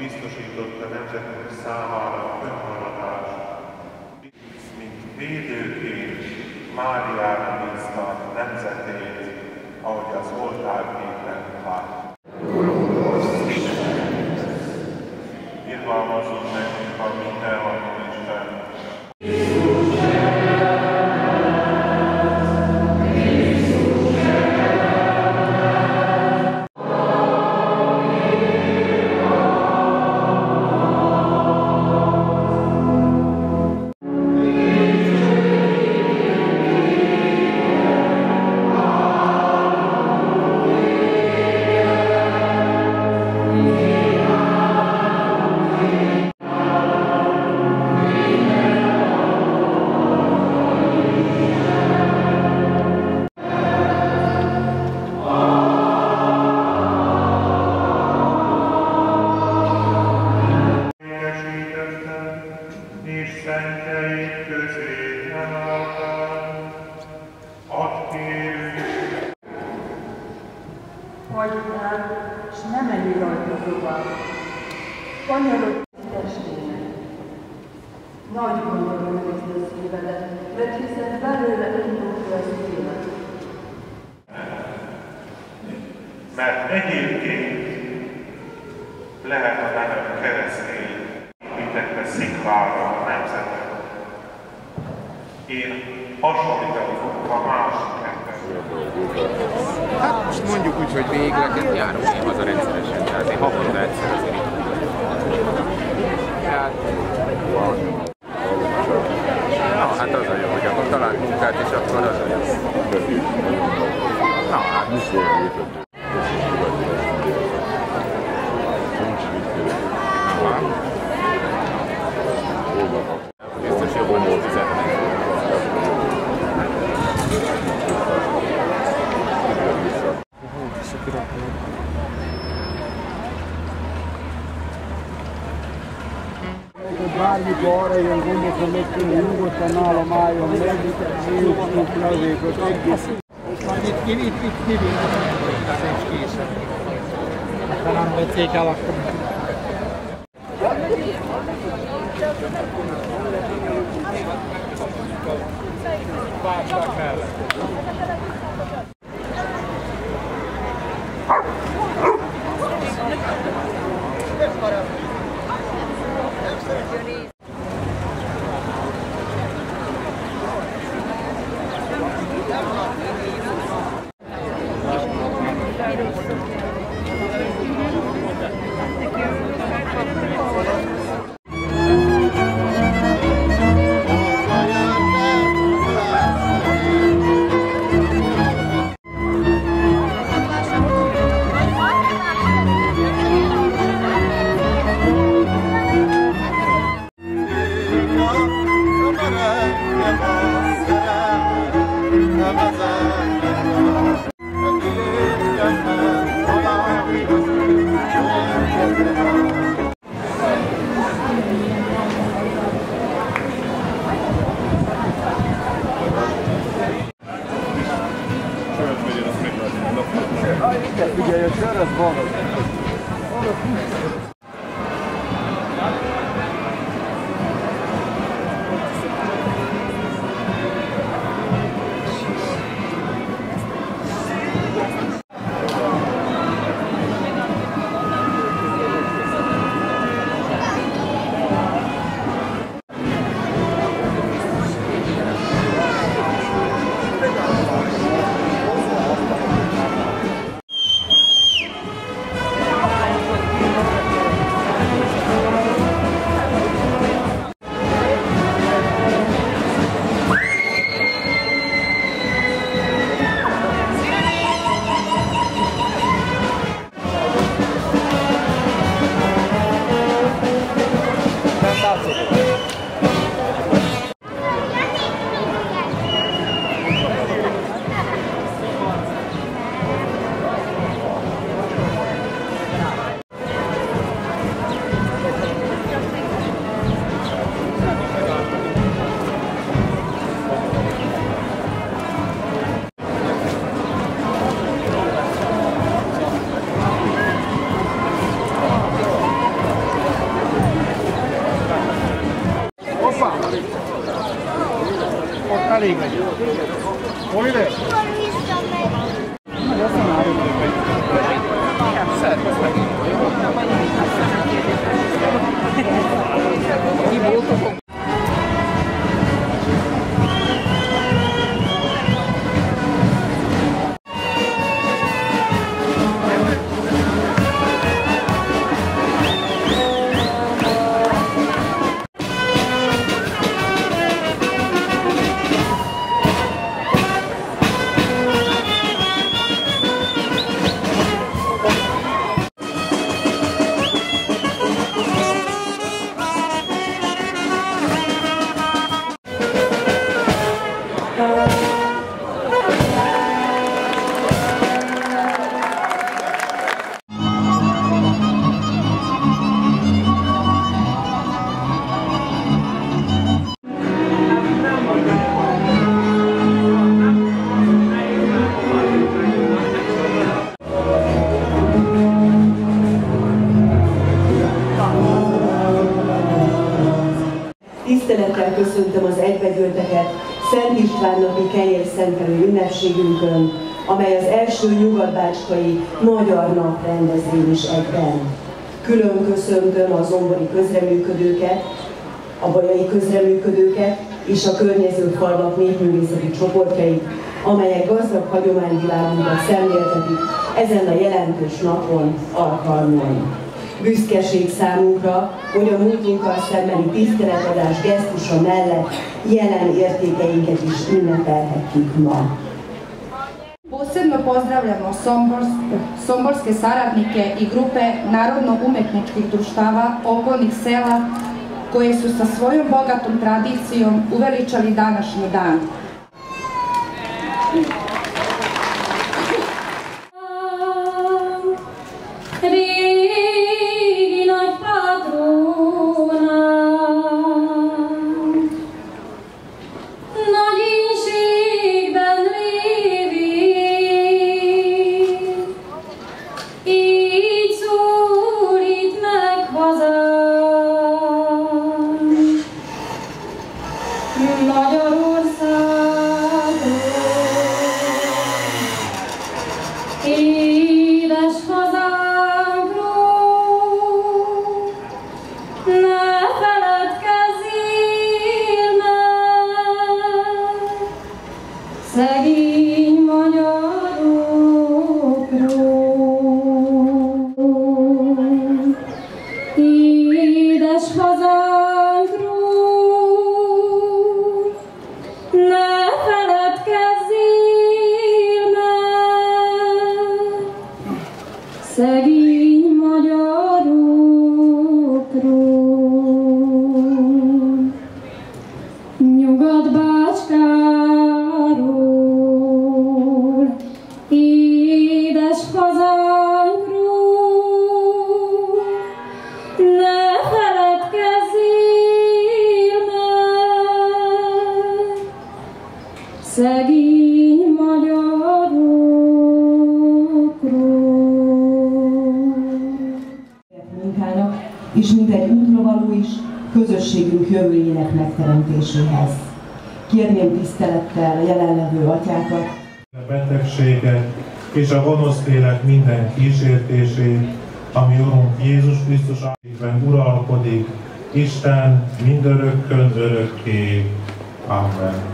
biztosította nemzetünk számára önmaradást. Mint védőként Máriára bízta nemzetét, ahogy az oltárképen lát. Irgalmazzon nekünk a mindenható Isten. Hagyd el, s ne menj rajta tovább. Kanyarodj testének. Nagy gondol őrizd a szívedet, mert hiszen belőle indul ki az élet. Mert egyébként lehet a nevem keresztény, építette sziklára a nemzetet. Én hasonlítani fogok a másik emberre. Hát most mondjuk úgy, hogy végleg járunk én haza rendszeresen, tehát én havonta egyszer azért itt. Hát az a jó, hogy akkor talán munkát, és akkor az a jó. Na hát. Biztos jobban volt fizetni. Bármikor arra jön gondokra megkülni, nyugodtan nálam álljon meg, nyugodtan azért, hogy egész. Majd itt kivívjuk, és készen. Ha nem vették el, akkor... Bársak mellett. Figyelj, a sör az van. Ott elég legyen. Hol ide? Tisztelettel köszöntöm az egybegyűlteket Szent István napi kenyérszentelő ünnepségünkön, amely az első nyugatbácskai Magyar Nap rendezvény is egyben. Külön köszöntöm a zombori közreműködőket, a bajai közreműködőket és a környező falvak népművészeti csoportjait, amelyek gazdag hagyományvilágunkat szemléltetik ezen a jelentős napon alkalmon. Büszkeség számunkra, hogy a múltunkkal szembeni tiszteletadás gesztusa mellett jelen értékeinket is ünnepelhetjük ma. Posebno pozdravljamo somborske saradnike i grupe narodno-umetničkih društava okolnih sela koje su sa svojom bogatom tradicijom uveličali današnji dan. Szegény magyarokról, Nyugat-Bácskáról, édes hazánkról, ne feledkezzél meg, szegény magyarokról. És mint egy útravaló is közösségünk jövőjének megteremtéséhez. Kérném tisztelettel a jelenlevő atyákat, A betegséget és a gonosz lélek minden kísértését, ami Urunk Jézus Krisztus által uralkodik, Isten mindörökkön örökké. Amen.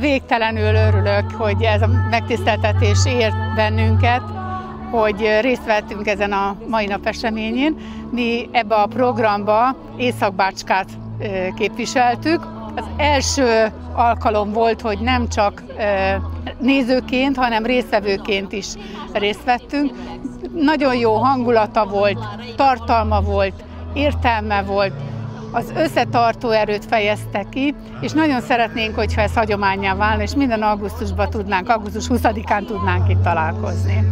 Végtelenül örülök, hogy ez a megtiszteltetés ért bennünket, hogy részt vettünk ezen a mai nap eseményén. Mi ebbe a programba Észak-Bácskát képviseltük. Az első alkalom volt, hogy nem csak nézőként, hanem résztvevőként is részt vettünk. Nagyon jó hangulata volt, tartalma volt, értelme volt, az összetartó erőt fejezte ki, és nagyon szeretnénk, hogyha ez hagyománnyá válna, és minden augusztusban tudnánk, augusztus 20-án tudnánk itt találkozni.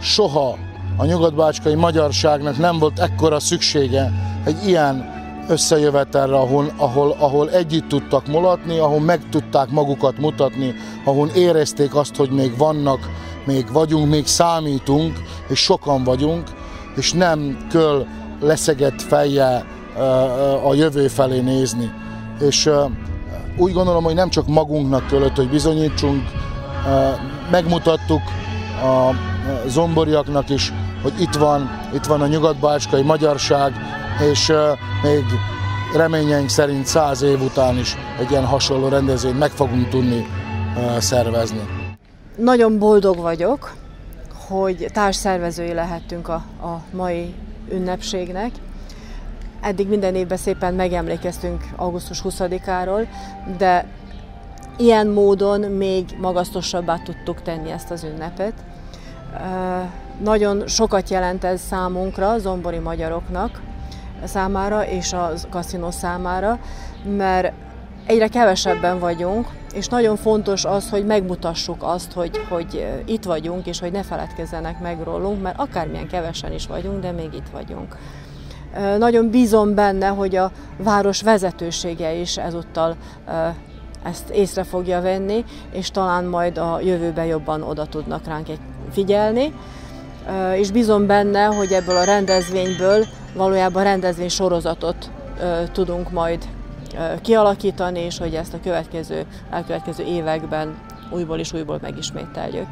Soha a nyugatbácskai magyarságnak nem volt ekkora szüksége egy ilyen összejövetelre, ahol együtt tudtak mulatni, ahol meg tudták magukat mutatni, ahol érezték azt, hogy még vannak, még vagyunk, még számítunk, és sokan vagyunk, és nem kell leszegett fejjel a jövő felé nézni. És úgy gondolom, hogy nem csak magunknak kellett, hogy bizonyítsunk, megmutattuk a zomboriaknak is, hogy itt van a nyugatbácskai magyarság, és még reményeink szerint 100 év után is egy ilyen hasonló rendezvényt meg fogunk tudni szervezni. Nagyon boldog vagyok, hogy társszervezői lehettünk a mai ünnepségnek. Eddig minden évben szépen megemlékeztünk augusztus 20-áról, de ilyen módon még magasztosabbá tudtuk tenni ezt az ünnepet. Nagyon sokat jelent ez számunkra, zombori magyaroknak számára és a kaszinó számára, mert egyre kevesebben vagyunk, és nagyon fontos az, hogy megmutassuk azt, hogy itt vagyunk, és hogy ne feledkezzenek meg rólunk, mert akármilyen kevesen is vagyunk, de még itt vagyunk. Nagyon bízom benne, hogy a város vezetősége is ezúttal ezt észre fogja venni, és talán majd a jövőben jobban oda tudnak ránk figyelni. És bízom benne, hogy ebből a rendezvényből valójában rendezvénysorozatot tudunk majd kialakítani, és hogy ezt a elkövetkező években újból és újból megismételjük.